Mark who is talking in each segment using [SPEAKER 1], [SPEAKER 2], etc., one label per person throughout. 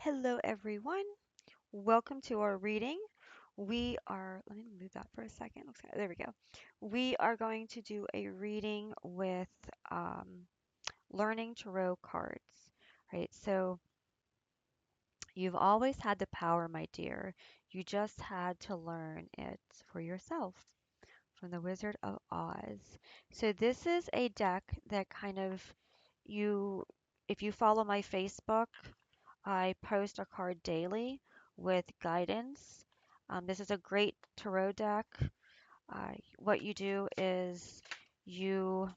[SPEAKER 1] Hello, everyone. Welcome to our reading. Let me move that for a second. There we go. We are going to do a reading with um, Learning Tarot Cards, right? So, you've always had the power, my dear. You just had to learn it for yourself from the Wizard of Oz. So, this is a deck that kind of you, if you follow my Facebook, I post a card daily with guidance. This is a great tarot deck. What you do is you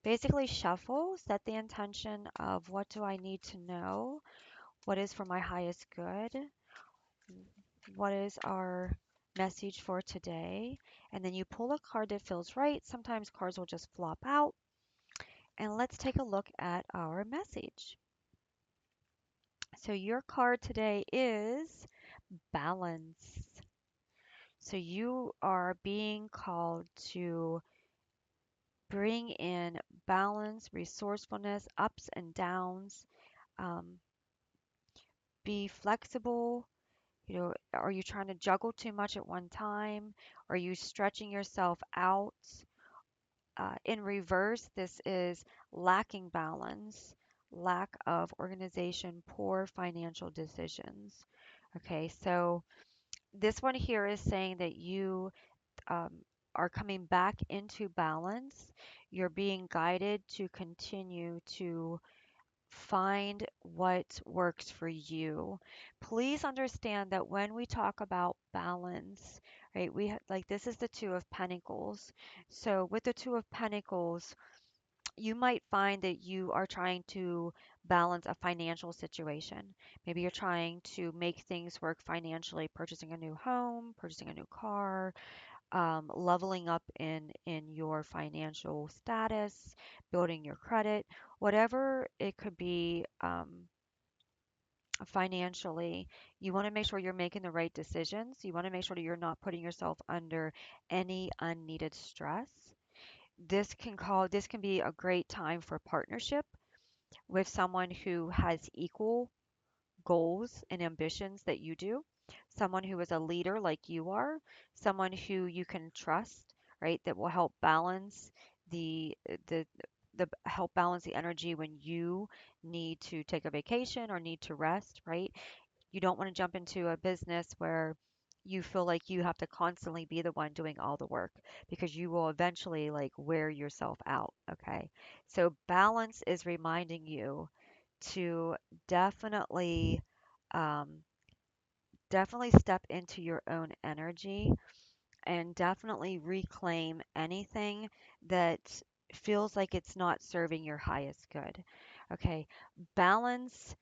[SPEAKER 1] basically shuffle, set the intention of what do I need to know, what is for my highest good, what is our message for today, and then you pull a card that feels right. Sometimes cards will just flop out, and let's take a look at our message. So your card today is balance. So you are being called to bring in balance, resourcefulness, ups and downs, um, be flexible. Are you trying to juggle too much at one time? Are you stretching yourself out? In reverse, this is lacking balance, lack of organization, poor financial decisions. Okay, so this one here is saying that you um, are coming back into balance. You're being guided to continue to find what works for you. Please understand that when we talk about balance, right, like this is the Two of Pentacles. So with the Two of Pentacles, you might find that you are trying to balance a financial situation. Maybe you're trying to make things work financially, purchasing a new home, purchasing a new car, leveling up in your financial status, building your credit, whatever it could be financially. You want to make sure you're making the right decisions. You want to make sure that you're not putting yourself under any unneeded stress. This can be a great time for partnership with someone who has equal goals and ambitions that you do, someone who is a leader like you are, someone who you can trust, right? That will help balance the the the help balance the energy when you need to take a vacation or need to rest, right? You don't want to jump into a business where you feel like you have to constantly be the one doing all the work because you will eventually like wear yourself out, okay? So balance is reminding you to definitely um, definitely step into your own energy and definitely reclaim anything that feels like it's not serving your highest good. Okay, balance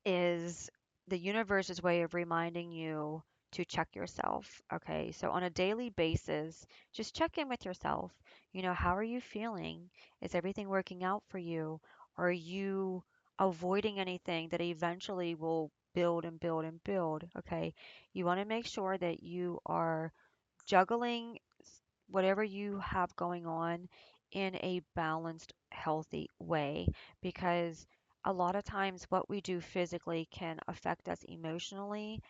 [SPEAKER 1] is the universe's way of reminding you to check yourself. Okay, so on a daily basis, just check in with yourself. How are you feeling? Is everything working out for you? Are you avoiding anything that eventually will build and build and build? Okay, you want to make sure that you are juggling whatever you have going on in a balanced, healthy way because a lot of times what we do physically can affect us emotionally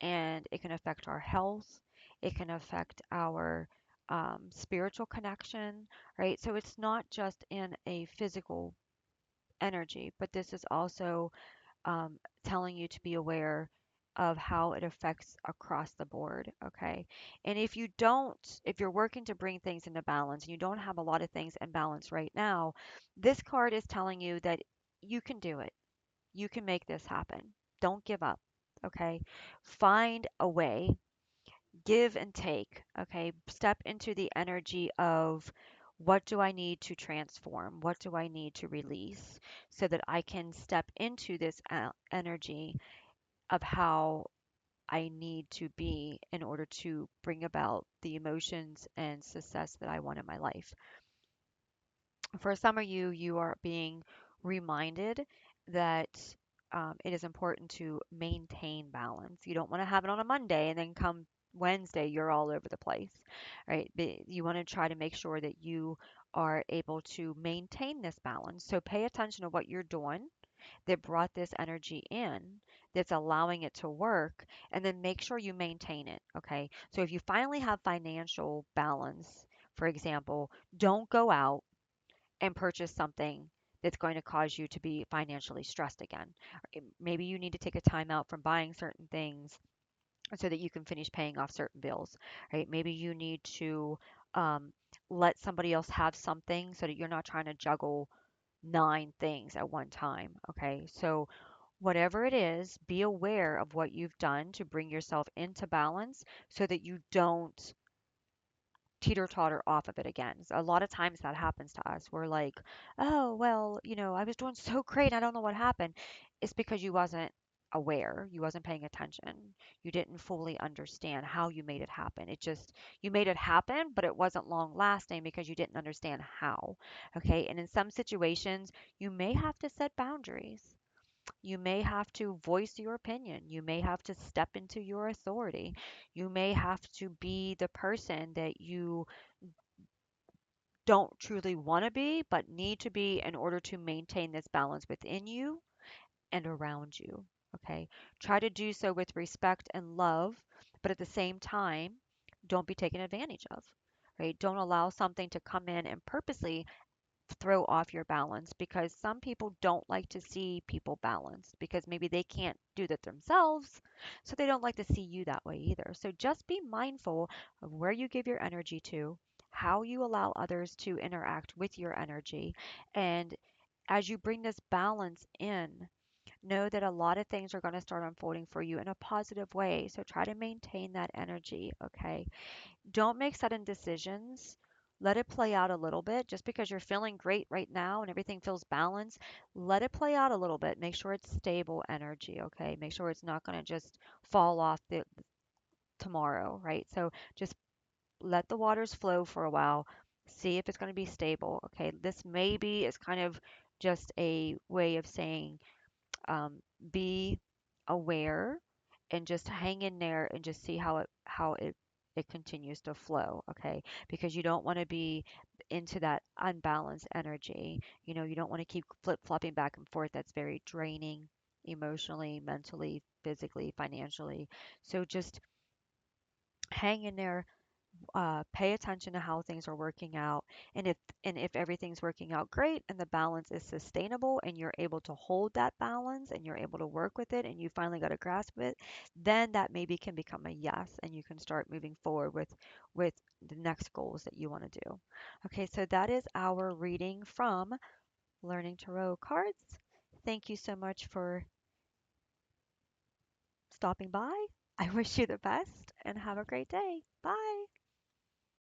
[SPEAKER 1] and it can affect our health. It can affect our spiritual connection, right? So it's not just in a physical energy, but this is also telling you to be aware of how it affects across the board. Okay. And if you're working to bring things into balance and you don't have a lot of things in balance right now, this card is telling you that you can do it. You can make this happen. Don't give up. Okay. Find a way, give and take. Okay. Step into the energy of what do I need to transform? What do I need to release so that I can step into this energy of how I need to be in order to bring about the emotions and success that I want in my life. For some of you, you are being reminded that it is important to maintain balance. You don't want to have it on a Monday and then come Wednesday, you're all over the place, right? But you want to try to make sure that you are able to maintain this balance. So pay attention to what you're doing. that brought this energy in, that's allowing it to work, and then make sure you maintain it. Okay. So if you finally have financial balance, for example, don't go out and purchase something that's going to cause you to be financially stressed again. Maybe you need to take a time out from buying certain things so that you can finish paying off certain bills, right? Maybe you need to um, let somebody else have something so that you're not trying to juggle nine things at one time. Okay. So, whatever it is, be aware of what you've done to bring yourself into balance so that you don't teeter totter off of it again. So a lot of times that happens to us. We're like, oh, well, I was doing so great. I don't know what happened. It's because you wasn't aware, you wasn't paying attention. You didn't fully understand how you made it happen. You made it happen, but it wasn't long lasting because you didn't understand how. Okay. And in some situations, you may have to set boundaries. You may have to voice your opinion. You may have to step into your authority. You may have to be the person that you don't truly want to be, but need to be in order to maintain this balance within you and around you. Okay. Try to do so with respect and love, but at the same time, don't be taken advantage of. Right? Don't allow something to come in and purposely throw off your balance because some people don't like to see people balanced because maybe they can't do that themselves. So they don't like to see you that way either. So just be mindful of where you give your energy to, how you allow others to interact with your energy. And as you bring this balance in, know that a lot of things are going to start unfolding for you in a positive way. So try to maintain that energy, okay? Don't make sudden decisions. Let it play out a little bit. Just because you're feeling great right now and everything feels balanced, let it play out a little bit. Make sure it's stable energy, okay? Make sure it's not going to just fall off tomorrow, right? So just let the waters flow for a while. See if it's going to be stable, okay? This maybe is kind of just a way of saying um, be aware and just hang in there and just see how it continues to flow, okay? Because you don't want to be into that unbalanced energy. You don't want to keep flip-flopping back and forth. That's very draining emotionally, mentally, physically, financially. So just hang in there, pay attention to how things are working out, and if everything's working out great and the balance is sustainable and you're able to hold that balance and you're able to work with it and you finally got a grasp of it, then that maybe can become a yes and you can start moving forward with the next goals that you want to do. Okay, so that is our reading from Learning Tarot Cards. Thank you so much for stopping by. I wish you the best and have a great day. Bye.